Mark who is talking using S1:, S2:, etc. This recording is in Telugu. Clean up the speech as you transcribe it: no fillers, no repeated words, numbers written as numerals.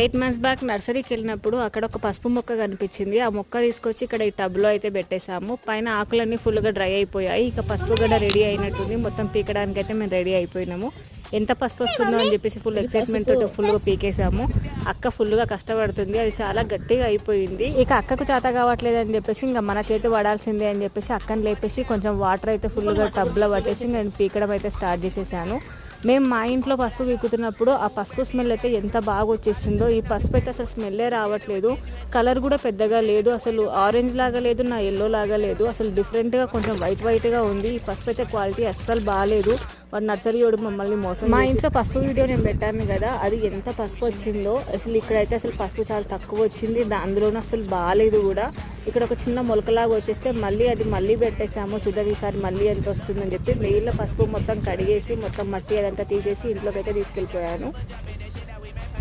S1: 8 మంత్స్ బ్యాక్ నర్సరీకి వెళ్ళినప్పుడు అక్కడ ఒక పసుపు మొక్క కనిపించింది. ఆ మొక్క తీసుకొచ్చి ఇక్కడ ఈ టబ్లో అయితే పెట్టేశాము. పైన ఆకులన్నీ ఫుల్గా డ్రై అయిపోయాయి. ఇక పసుపు గడ్డ రెడీ అయినట్టుంది. మొత్తం పీకడానికి అయితే మేము రెడీ అయిపోయినాము. ఎంత పసుపు వస్తుందో అని చెప్పేసి ఫుల్ ఎక్సైట్మెంట్ తోటి ఫుల్గా పీకేసాము. అక్క ఫుల్గా కష్టపడుతుంది, అది చాలా గట్టిగా అయిపోయింది. ఇక అక్కకు చేత కావట్లేదు అని చెప్పేసి ఇంకా మన చేతి పడాల్సిందే అని చెప్పేసి అక్కని లేపేసి కొంచెం వాటర్ అయితే ఫుల్గా టబ్లో పట్టేసి నేను పీకడం అయితే స్టార్ట్ చేసేసాను. మేము మా ఇంట్లో పసుపు పీకుతున్నప్పుడు ఆ పసుపు స్మెల్ అయితే ఎంత బాగా వచ్చేసిందో. ఈ పసుపు అయితే అసలు స్మెల్లే రావట్లేదు, కలర్ కూడా పెద్దగా లేదు, అసలు ఆరెంజ్ లాగా లేదు, నా ఎల్లో లాగా లేదు, అసలు డిఫరెంట్గా కొంచెం వైట్గా ఉంది. ఈ పసుపు అయితే క్వాలిటీ అస్సలు బాగాలేదు. వాడు నర్సరీ వాడు మమ్మల్ని మోసం. మా ఇంట్లో పసుపు వీడియో నేను పెట్టాను కదా, అది ఎంత పసుపు వచ్చిందో. అసలు ఇక్కడైతే అసలు పసుపు చాలా తక్కువ వచ్చింది, అందులోనూ అసలు బాగాలేదు కూడా. ఇక్కడ ఒక చిన్న మొలకలాగా వచ్చేస్తే మళ్ళీ పెట్టేసాము. చూద్దాం ఈసారి మళ్ళీ ఎంత వస్తుందని చెప్పి నీళ్ళ పసుపు మొత్తం కడిగేసి మొత్తం మట్టి అదంతా తీసేసి ఇంట్లోకి అయితే తీసుకెళ్ళిపోయాను.